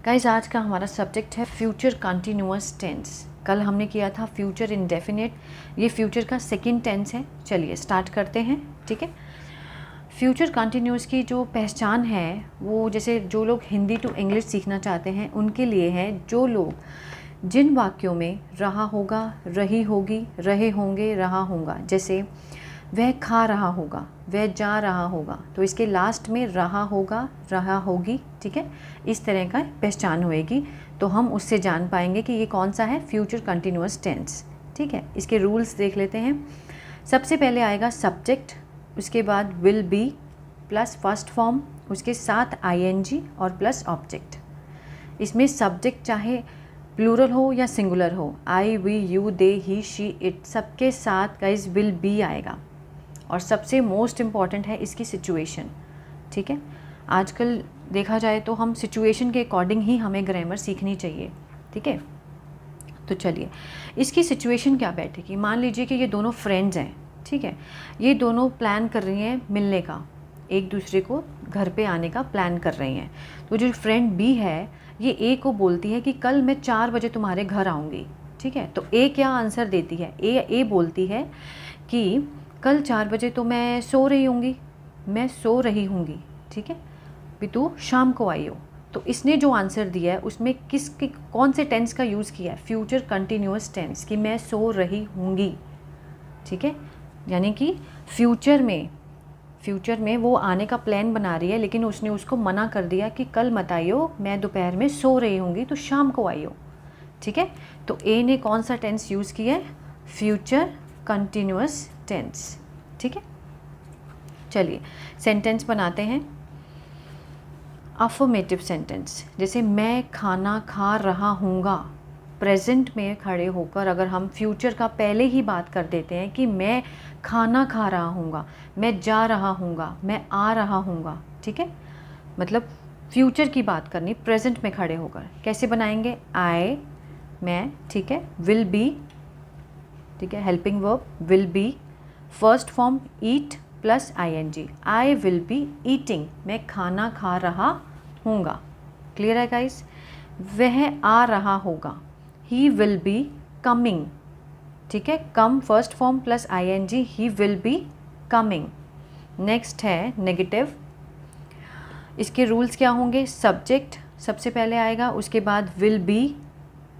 Guys, आज का हमारा सब्जेक्ट है फ्यूचर कंटिन्यूअस टेंस। कल हमने किया था फ्यूचर इंडेफिनिट, ये फ्यूचर का सेकंड टेंस है। चलिए स्टार्ट करते हैं, ठीक है। फ्यूचर कंटिन्यूअस की जो पहचान है वो, जैसे जो लोग हिंदी टू इंग्लिश सीखना चाहते हैं उनके लिए है। जो लोग जिन वाक्यों में रहा होगा, रही होगी, रहे होंगे, रहा होगा, जैसे वह खा रहा होगा, वह जा रहा होगा, तो इसके लास्ट में रहा होगा, रहा होगी, ठीक है, इस तरह का पहचान होएगी, तो हम उससे जान पाएंगे कि ये कौन सा है, फ्यूचर कंटिन्यूअस टेंस, ठीक है। इसके रूल्स देख लेते हैं। सबसे पहले आएगा सब्जेक्ट, उसके बाद will be plus first form, उसके साथ आईएनजी और प्लस ऑब्जेक्ट। इसमें सब्जेक्ट चाहे प्लूरल हो या सिंगुलर हो, I, we, you, they, he, she, it, सबके साथ गाइस विल बी आएगा। और सबसे मोस्ट इम्पॉर्टेंट है इसकी सिचुएशन, ठीक है। आजकल देखा जाए तो हम सिचुएशन के अकॉर्डिंग ही हमें ग्रामर सीखनी चाहिए, ठीक है। तो चलिए, इसकी सिचुएशन क्या बैठेगी। मान लीजिए कि ये दोनों फ्रेंड्स हैं, ठीक है। ये दोनों प्लान कर रही हैं मिलने का, एक दूसरे को घर पे आने का प्लान कर रही हैं। तो जो फ्रेंड बी है, ये ए को बोलती है कि कल मैं 4 बजे तुम्हारे घर आऊँगी, ठीक है। तो ए क्या आंसर देती है, ए बोलती है कि कल 4 बजे तो मैं सो रही होंगी, मैं सो रही होंगी, ठीक है, भी तू शाम को आई हो। तो इसने जो आंसर दिया है उसमें कौन से टेंस का यूज़ किया है, फ्यूचर कंटिन्यूअस टेंस, कि मैं सो रही होंगी, ठीक है। यानी कि फ्यूचर में वो आने का प्लान बना रही है, लेकिन उसने उसको मना कर दिया कि कल मत आइयो, मैं दोपहर में सो रही होंगी, तो शाम को आइयो, ठीक है। तो ए ने कौन सा टेंस यूज़ किया है, फ्यूचर कंटिन्यूअस टेंस, ठीक है। चलिए सेंटेंस बनाते हैं। अफर्मेटिव सेंटेंस, जैसे मैं खाना खा रहा हूँगा, प्रेजेंट में खड़े होकर अगर हम फ्यूचर का पहले ही बात कर देते हैं कि मैं खाना खा रहा हूँगा, मैं जा रहा हूँगा, मैं आ रहा हूँगा, ठीक है, मतलब फ्यूचर की बात करनी प्रेजेंट में खड़े होकर। कैसे बनाएंगे, आई, मैं, ठीक है, विल बी, ठीक है, helping verb will be, first form eat plus I N G, I will be eating, मैं खाना खा रहा हूँगा। क्लियर है गाइस। वह आ रहा होगा, ही विल बी कमिंग, ठीक है, come first form plus I N G, he will be coming. Next है नेगेटिव। इसके रूल्स क्या होंगे, सब्जेक्ट सबसे पहले आएगा, उसके बाद will be,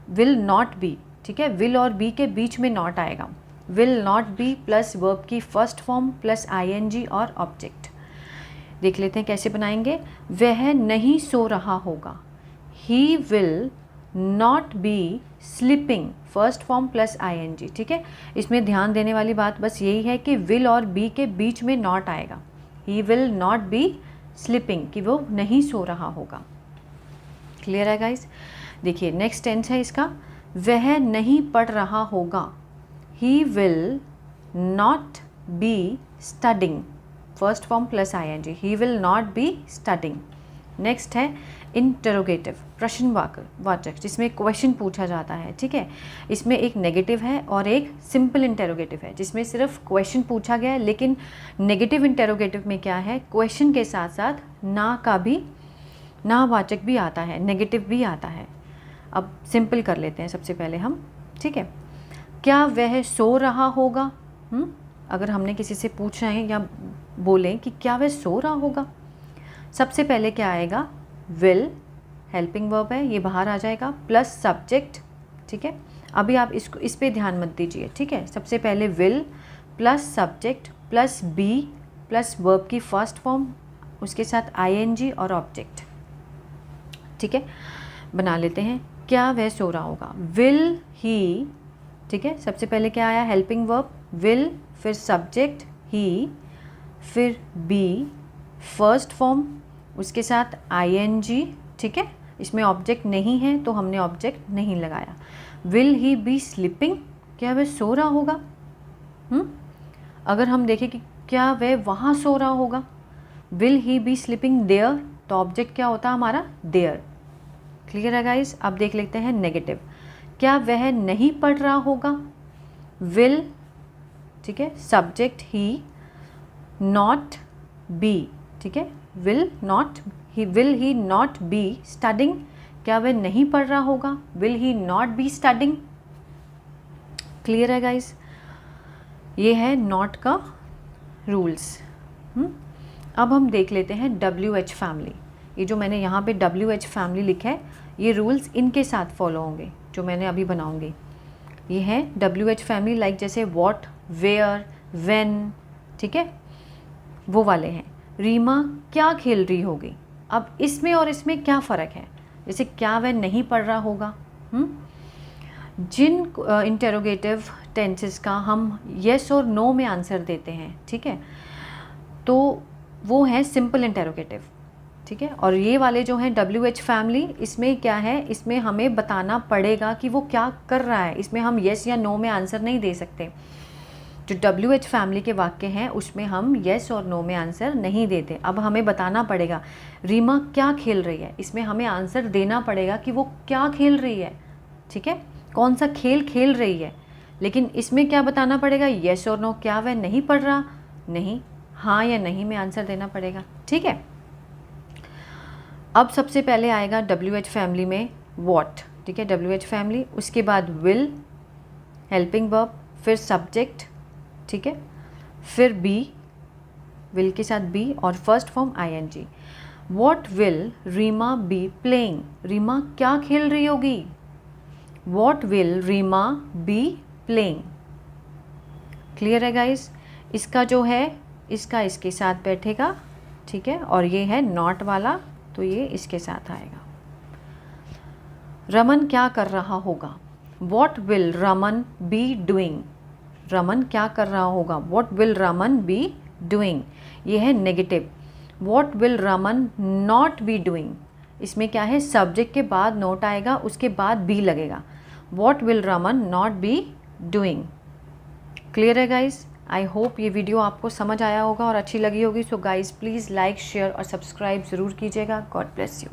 will not be, ठीक है, विल और बी के बीच में नॉट आएगा, will not B plus verb की फर्स्ट फॉर्म प्लस आईएनजी और ऑब्जेक्ट। देख लेते हैं कैसे बनाएंगे। वह नहीं सो रहा होगा, he will not be sleeping, first form plus I N G, ठीक है। इसमें ध्यान देने वाली बात बस यही है कि विल और बी के बीच में नॉट आएगा, ही विल नॉट बी स्लीपिंग, कि वो नहीं सो रहा होगा। क्लियर है गाइस। देखिए नेक्स्ट टेंस है इसका, वह नहीं पढ़ रहा होगा, he will not be studying, first form plus I N G, he will not be studying। Next है इंटरोगेटिव, प्रश्नवाचक, जिसमें क्वेश्चन पूछा जाता है, ठीक है। इसमें एक नेगेटिव है और एक सिंपल इंटरोगेटिव है, जिसमें सिर्फ क्वेश्चन पूछा गया है, लेकिन नेगेटिव इंटरोगेटिव में क्या है, क्वेश्चन के साथ साथ ना का भी, ना वाचक भी आता है, नेगेटिव भी आता है। अब सिंपल कर लेते हैं सबसे पहले हम, ठीक है। क्या वह सो रहा होगा, अगर हमने किसी से पूछना है या बोलें कि क्या वह सो रहा होगा, सबसे पहले क्या आएगा, विल, हेल्पिंग वर्ब है, ये बाहर आ जाएगा, प्लस सब्जेक्ट, ठीक है। अभी आप इस पे ध्यान मत दीजिए, ठीक है। सबसे पहले will plus subject plus be plus verb की फर्स्ट फॉर्म, उसके साथ आईएनजी और ऑब्जेक्ट, ठीक है। बना लेते हैं। क्या वह सो रहा होगा, विल ही, ठीक है। सबसे पहले क्या आया, हेल्पिंग वर्ब विल, फिर सब्जेक्ट ही, फिर बी, फर्स्ट फॉर्म, उसके साथ आईएनजी, ठीक है। इसमें ऑब्जेक्ट नहीं है तो हमने ऑब्जेक्ट नहीं लगाया। विल ही बी स्लीपिंग, क्या वह सो रहा होगा, अगर हम देखें कि क्या वह वहाँ सो रहा होगा, will he be sleeping there, तो ऑब्जेक्ट क्या होता है हमारा, देयर। क्लियर है गाइस। अब देख लेते हैं नेगेटिव। क्या वह नहीं पढ़ रहा होगा, विल, ठीक है, सब्जेक्ट ही, नॉट बी, ठीक है, will he not be studying, क्या वह नहीं पढ़ रहा होगा? Will he not be studying? Clear है गाइस? ये है नॉट का रूल्स। अब हम देख लेते हैं WH फैमिली। ये जो मैंने यहाँ पे WH फैमिली लिखा है, ये रूल्स इनके साथ फॉलो होंगे जो मैंने अभी बनाऊंगी। ये है WH फैमिली, लाइक जैसे व्हाट, वेयर, व्हेन, ठीक है, वो वाले हैं। रीमा क्या खेल रही होगी? अब इसमें और इसमें क्या फ़र्क है? जैसे क्या वह नहीं पढ़ रहा होगा? जिन इंटेरोगेटिव टेंसेस का हम येस और नो में आंसर देते हैं, ठीक है, तो वो है सिंपल इंटेरोगेटिव, ठीक है। और ये वाले जो हैं WH फैमिली, इसमें क्या है, इसमें हमें बताना पड़ेगा कि वो क्या कर रहा है। इसमें हम येस या नो में आंसर नहीं दे सकते। जो WH फैमिली के वाक्य हैं उसमें हम येस और नो में आंसर नहीं देते। अब हमें बताना पड़ेगा रीमा क्या खेल रही है, इसमें हमें आंसर देना पड़ेगा कि वो क्या खेल रही है, ठीक है, कौन सा खेल खेल रही है। लेकिन इसमें क्या बताना पड़ेगा, येस और नो। क्या वह नहीं पढ़ रहा? नहीं, हाँ या नहीं में आंसर देना पड़ेगा, ठीक है। अब सबसे पहले आएगा WH फैमिली में व्हाट, ठीक है, WH फैमिली, उसके बाद विल, हेल्पिंग वर्ब, फिर सब्जेक्ट, ठीक है, फिर बी, विल के साथ बी, और first form ING। What will Reema be playing? Reema क्या खेल रही होगी? What will Reema be playing? Clear है गाइस? इसका जो है, इसका इसके साथ बैठेगा, ठीक है, और ये है नॉट वाला, तो ये इसके साथ आएगा। रमन क्या कर रहा होगा? What will Raman be doing? Raman क्या कर रहा होगा? What will Raman be doing? ये है negative. What will Raman not be doing? इसमें क्या है, सब्जेक्ट के बाद नोट आएगा, उसके बाद बी लगेगा। What will Raman not be doing? Clear है गाइज? आई होप ये वीडियो आपको समझ आया होगा और अच्छी लगी होगी। So guys please like, share और सब्सक्राइब ज़रूर कीजिएगा। God bless you.